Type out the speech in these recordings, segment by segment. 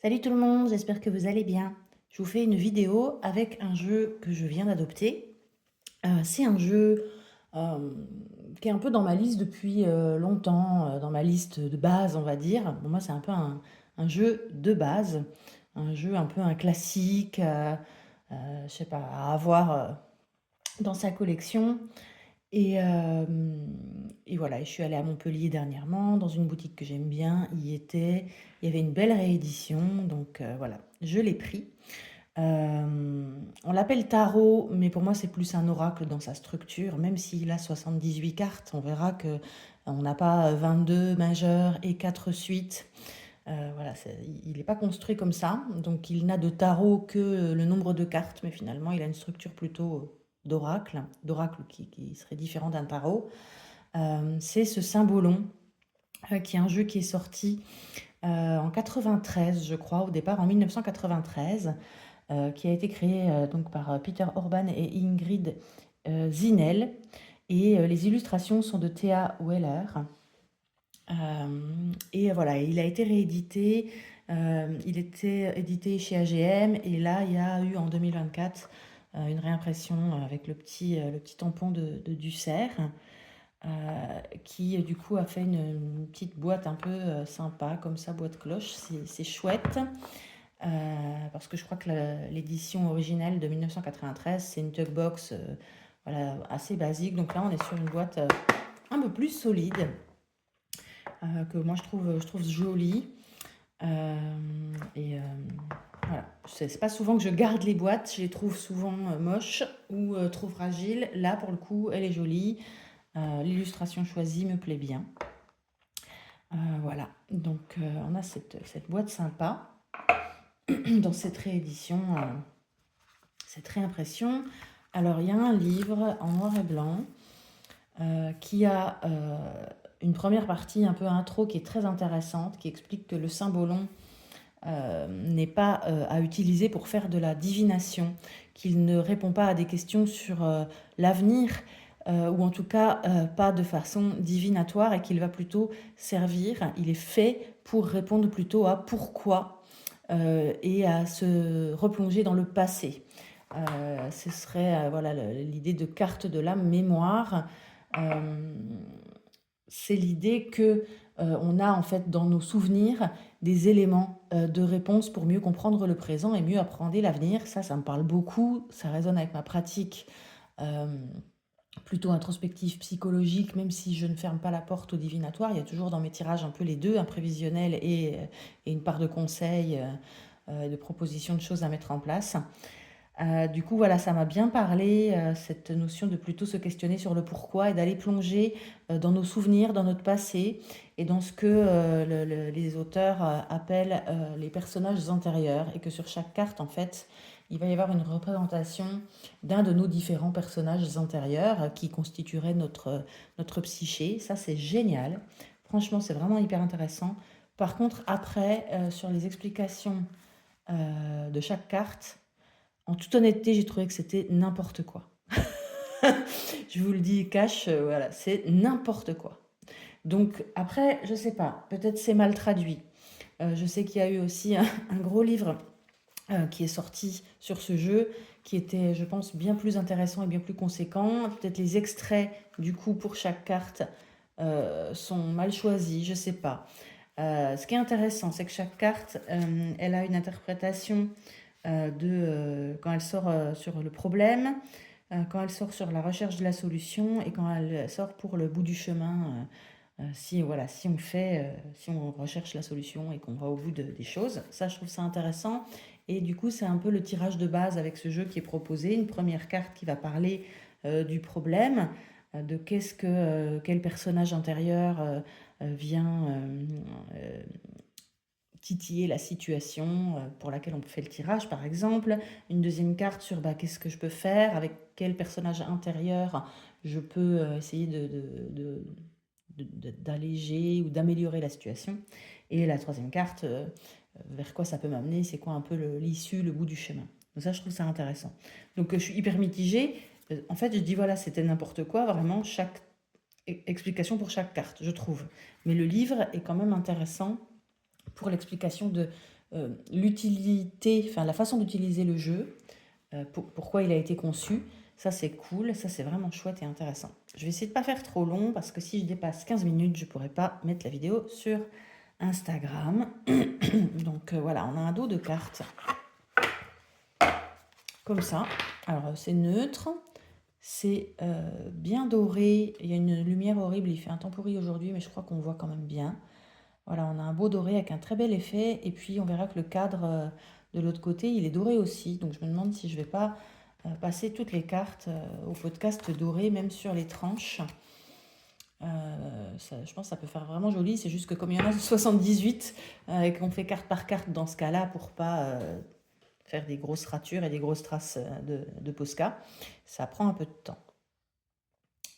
Salut tout le monde, j'espère que vous allez bien. Je vous fais une vidéo avec un jeu que je viens d'adopter. C'est un jeu euh, qui est un peu dans ma liste depuis longtemps, dans ma liste de base, on va dire. Bon, moi, c'est un peu un jeu de base, un jeu un peu un classique, je sais pas, à avoir dans sa collection. Et, euh, et voilà, et je suis allée à Montpellier dernièrement, dans une boutique que j'aime bien. Il y avait une belle réédition, donc voilà, je l'ai pris. On l'appelle tarot, mais pour moi c'est plus un oracle dans sa structure, même s'il a 78 cartes, on verra que on n'a pas 22 majeurs et 4 suites. Voilà, il n'est pas construit comme ça, donc il n'a de tarot que le nombre de cartes, mais finalement il a une structure plutôt d'oracle qui serait différent d'un tarot. C'est ce Symbolon, qui est un jeu qui est sorti en 93, je crois, au départ en 1993, qui a été créé donc par Peter Orban et Ingrid Zinel. Et les illustrations sont de Thea Weller. Et voilà, il a été réédité. Il était édité chez AGM et là, il y a eu en 2024 une réimpression avec le petit tampon de Dussert, qui du coup a fait une petite boîte un peu sympa, comme ça, boîte cloche. C'est chouette, parce que je crois que l'édition originelle de 1993, c'est une tugbox voilà, assez basique. Donc là, on est sur une boîte un peu plus solide, que moi je trouve jolie. Et voilà, c'est pas souvent que je garde les boîtes, je les trouve souvent moches ou trop fragiles. Là, pour le coup, elle est jolie. L'illustration choisie me plaît bien. Voilà, donc on a cette boîte sympa dans cette réédition, cette réimpression. Alors, il y a un livre en noir et blanc qui a une première partie un peu intro qui est très intéressante, qui explique que le symbolon n'est pas à utiliser pour faire de la divination, qu'il ne répond pas à des questions sur l'avenir, ou en tout cas pas de façon divinatoire, et qu'il va plutôt servir, il est fait pour répondre plutôt à pourquoi, et à se replonger dans le passé. Ce serait voilà l'idée de carte de la mémoire. Euh, c'est l'idée que on a en fait dans nos souvenirs des éléments de réponse pour mieux comprendre le présent et mieux appréhender l'avenir. Ça me parle beaucoup, ça résonne avec ma pratique euh, plutôt introspective, psychologique, même si je ne ferme pas la porte au divinatoire. Il y a toujours dans mes tirages un peu les deux, un prévisionnel et une part de conseils, de propositions de choses à mettre en place. Du coup, voilà, ça m'a bien parlé, cette notion de plutôt se questionner sur le pourquoi et d'aller plonger dans nos souvenirs, dans notre passé et dans ce que les auteurs appellent les personnages antérieurs, et que sur chaque carte, en fait, il va y avoir une représentation d'un de nos différents personnages antérieurs qui constituerait notre psyché. Ça, c'est génial. Franchement, c'est vraiment hyper intéressant. Par contre, après, sur les explications de chaque carte, en toute honnêteté, j'ai trouvé que c'était n'importe quoi. Je vous le dis cash, voilà, c'est n'importe quoi. Donc après, je sais pas, peut-être c'est mal traduit. Je sais qu'il y a eu aussi un gros livre qui est sorti sur ce jeu, qui était, je pense, bien plus intéressant et bien plus conséquent. Peut-être les extraits, du coup, pour chaque carte sont mal choisis, je sais pas. Ce qui est intéressant, c'est que chaque carte, elle a une interprétation quand elle sort sur le problème, quand elle sort sur la recherche de la solution et quand elle sort pour le bout du chemin. Si, voilà, si on recherche la solution et qu'on va au bout des choses, ça je trouve ça intéressant. Et du coup, c'est un peu le tirage de base avec ce jeu qui est proposé. Une première carte qui va parler du problème, de quel personnage intérieur vient titiller la situation pour laquelle on fait le tirage, par exemple. Une deuxième carte sur bah, qu'est-ce que je peux faire, avec quel personnage intérieur je peux essayer d'alléger ou d'améliorer la situation. Et la troisième carte, vers quoi ça peut m'amener, c'est quoi un peu l'issue, le bout du chemin. Donc ça, je trouve ça intéressant. Donc je suis hyper mitigée. En fait, je dis voilà, c'était n'importe quoi, vraiment, chaque explication pour chaque carte, je trouve. Mais le livre est quand même intéressant pour l'explication l'utilité, enfin la façon d'utiliser le jeu, pourquoi il a été conçu. Ça, c'est cool, ça, c'est vraiment chouette et intéressant. Je vais essayer de ne pas faire trop long parce que si je dépasse 15 minutes, je ne pourrai pas mettre la vidéo sur Instagram. Donc voilà, on a un dos de cartes comme ça. Alors, c'est neutre, c'est bien doré. Il y a une lumière horrible, il fait un temps pourri aujourd'hui, mais je crois qu'on voit quand même bien. Voilà, on a un beau doré avec un très bel effet. Et puis, on verra que le cadre de l'autre côté, il est doré aussi. Donc, je me demande si je ne vais pas passer toutes les cartes au podcast doré, même sur les tranches. Je pense que ça peut faire vraiment joli. C'est juste que comme il y en a 78 et qu'on fait carte par carte dans ce cas-là pour pas faire des grosses ratures et des grosses traces de Posca, ça prend un peu de temps.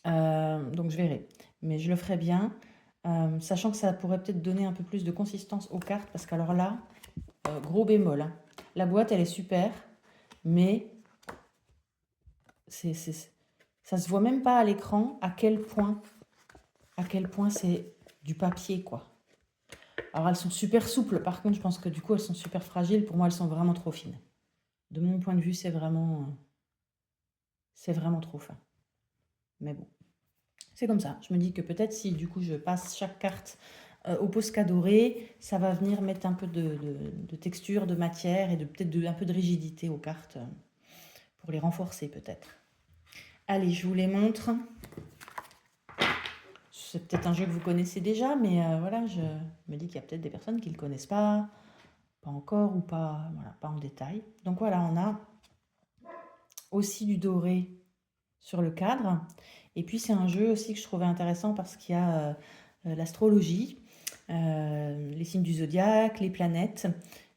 Donc je verrai. Mais je le ferai bien, sachant que ça pourrait peut-être donner un peu plus de consistance aux cartes, parce qu'alors là, gros bémol, hein. La boîte, elle est super, mais ça se voit même pas à l'écran à quel point c'est du papier, quoi. Alors elles sont super souples, par contre je pense que du coup elles sont super fragiles. Pour moi elles sont vraiment trop fines. De mon point de vue c'est vraiment trop fin. Mais bon, c'est comme ça. Je me dis que peut-être si du coup je passe chaque carte au Posca doré, ça va venir mettre un peu de texture, de matière et peut-être un peu de rigidité aux cartes pour les renforcer peut-être. Allez, je vous les montre. C'est peut-être un jeu que vous connaissez déjà, mais voilà, je me dis qu'il y a peut-être des personnes qui ne le connaissent pas encore ou pas, voilà, pas en détail. Donc voilà, on a aussi du doré sur le cadre. Et puis c'est un jeu aussi que je trouvais intéressant parce qu'il y a l'astrologie, les signes du zodiaque, les planètes.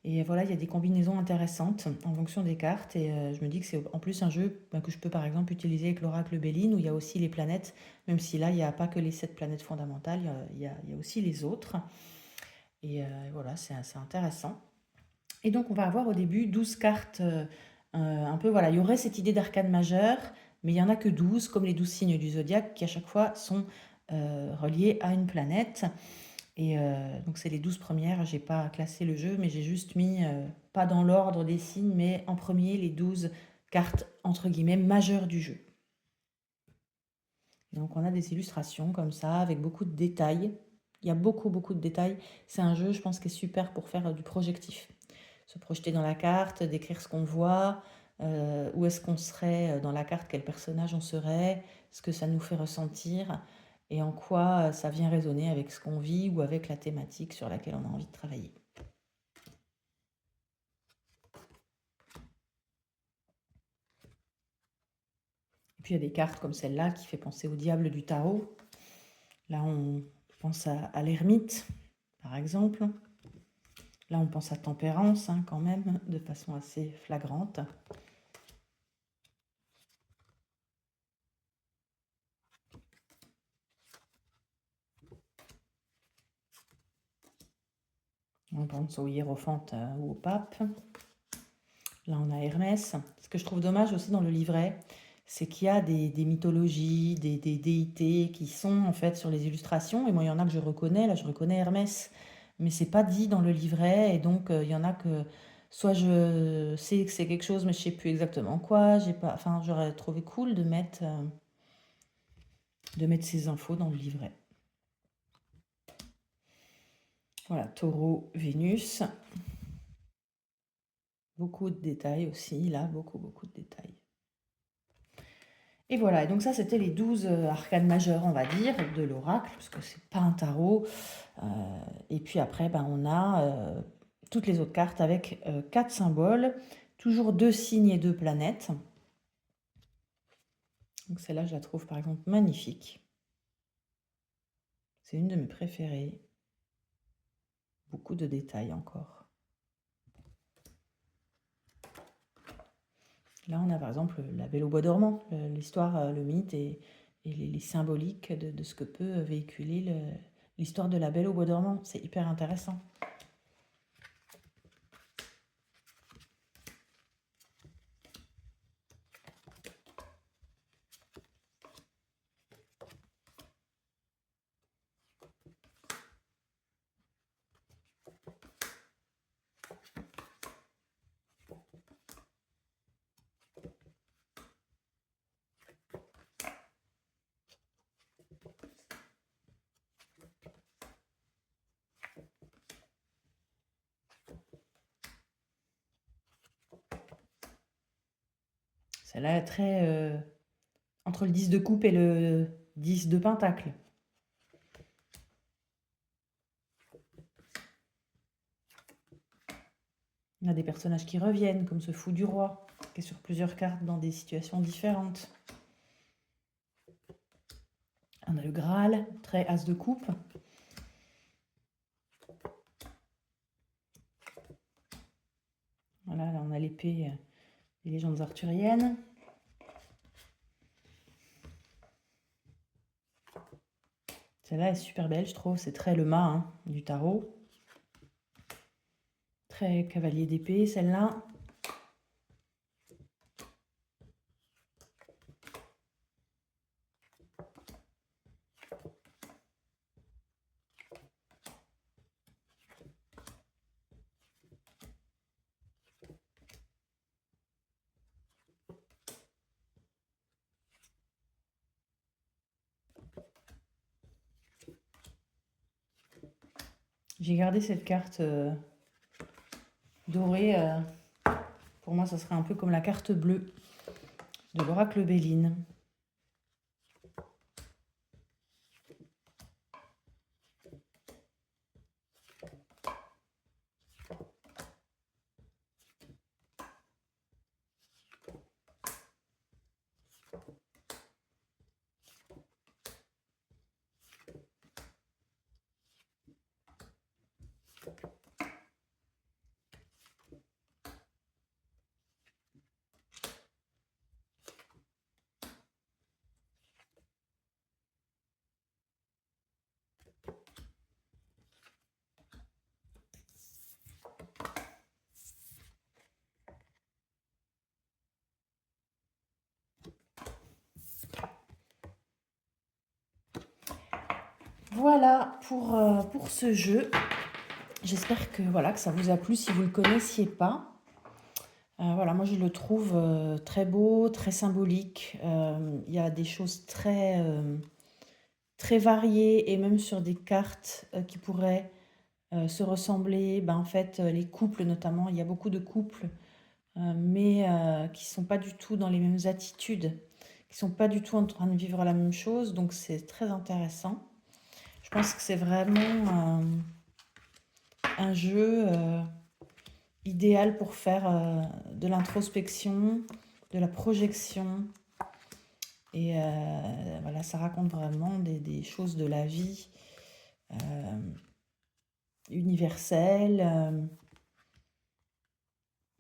Et voilà, il y a des combinaisons intéressantes en fonction des cartes. Et je me dis que c'est en plus un jeu que je peux par exemple utiliser avec l'oracle Béline, où il y a aussi les planètes, même si là, il n'y a pas que les 7 planètes fondamentales, il y a aussi les autres. Et voilà, c'est intéressant. Et donc, on va avoir au début 12 cartes, un peu, voilà, il y aurait cette idée d'arcane majeure, mais il n'y en a que 12, comme les 12 signes du zodiaque, qui à chaque fois sont reliés à une planète. Et donc, c'est les 12 premières. Je n'ai pas classé le jeu, mais j'ai juste mis, pas dans l'ordre des signes, mais en premier, les 12 cartes, entre guillemets, majeures du jeu. Et donc, on a des illustrations comme ça, avec beaucoup de détails. Il y a beaucoup, beaucoup de détails. C'est un jeu, je pense, qui est super pour faire du projectif. Se projeter dans la carte, décrire ce qu'on voit, où est-ce qu'on serait dans la carte, quel personnage on serait, ce que ça nous fait ressentir et en quoi ça vient résonner avec ce qu'on vit ou avec la thématique sur laquelle on a envie de travailler. Et puis il y a des cartes comme celle-là qui fait penser au diable du tarot. Là on pense à l'ermite, par exemple. Là on pense à tempérance, hein, quand même, de façon assez flagrante. On pense au hiérophante ou au pape. Là, on a Hermès. Ce que je trouve dommage aussi dans le livret, c'est qu'il y a des mythologies, des déités qui sont en fait sur les illustrations. Et moi, il y en a que je reconnais. Là, je reconnais Hermès, mais c'est pas dit dans le livret. Et donc, il y en a que soit je sais que c'est quelque chose, mais je sais plus exactement quoi. J'ai pas. Enfin, j'aurais trouvé cool de mettre ces infos dans le livret. Voilà, Taureau, Vénus. Beaucoup de détails aussi, là, beaucoup, beaucoup de détails. Et voilà, et donc ça c'était les 12 arcanes majeures, on va dire, de l'oracle, parce que c'est pas un tarot. Et puis après, ben, on a toutes les autres cartes avec 4 symboles, toujours 2 signes et 2 planètes. Donc celle-là, je la trouve par exemple magnifique. C'est une de mes préférées. Beaucoup de détails encore. Là, on a par exemple la Belle au bois dormant, l'histoire, le mythe et les symboliques de ce que peut véhiculer l'histoire de la Belle au bois dormant. C'est hyper intéressant. Celle-là est très... entre le 10 de coupe et le 10 de pentacle. On a des personnages qui reviennent, comme ce fou du roi, qui est sur plusieurs cartes dans des situations différentes. On a le Graal, très as de coupe. Voilà, là on a l'épée des légendes arthuriennes. Celle-là est super belle, je trouve. C'est très le mât du tarot. Très cavalier d'épée, celle-là. J'ai gardé cette carte dorée. Pour moi, ça serait un peu comme la carte bleue de l'oracle Béline. Voilà pour ce jeu. J'espère que, voilà, que ça vous a plu si vous ne le connaissiez pas. Voilà, moi je le trouve très beau, très symbolique. Il y a des choses très variées et même sur des cartes qui pourraient se ressembler. En fait, les couples notamment, il y a beaucoup de couples, mais qui ne sont pas du tout dans les mêmes attitudes, qui ne sont pas du tout en train de vivre la même chose. Donc c'est très intéressant. Je pense que c'est vraiment un jeu idéal pour faire de l'introspection, de la projection. Et voilà, ça raconte vraiment des choses de la vie universelle.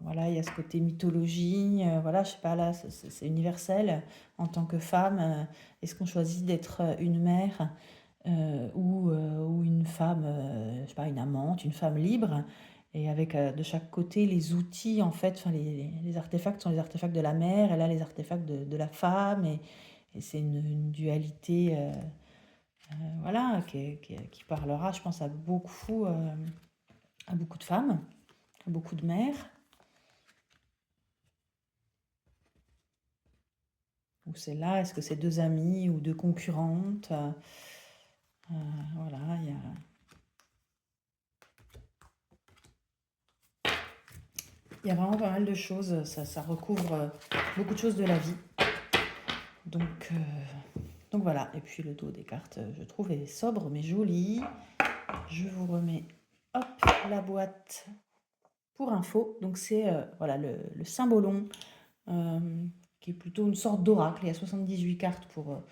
Voilà, il y a ce côté mythologie. Voilà, je sais pas, là, c'est universel. En tant que femme, est-ce qu'on choisit d'être une mère ou une femme, je sais pas, une amante, une femme libre, et avec de chaque côté les outils, en fait, enfin, les artefacts sont les artefacts de la mère, et là les artefacts de la femme, et c'est une dualité, voilà, qui parlera, je pense, à beaucoup de femmes, à beaucoup de mères. Ou c'est là, est-ce que c'est deux amies ou deux concurrentes? Voilà, il y a vraiment pas mal de choses, ça recouvre beaucoup de choses de la vie. Donc voilà, et puis le dos des cartes, je trouve, est sobre mais joli. Je vous remets, hop, la boîte pour info. Donc c'est voilà, le cymbolon, qui est plutôt une sorte d'oracle. Il y a 78 cartes pour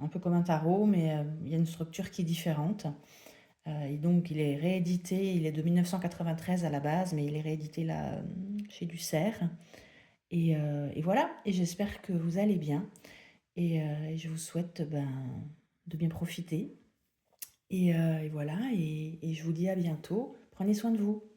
un peu comme un tarot, mais il y a une structure qui est différente. Et donc il est réédité, il est de 1993 à la base, mais il est réédité là chez Dussert. Et voilà, et j'espère que vous allez bien. Et je vous souhaite de bien profiter. Et voilà, et je vous dis à bientôt. Prenez soin de vous.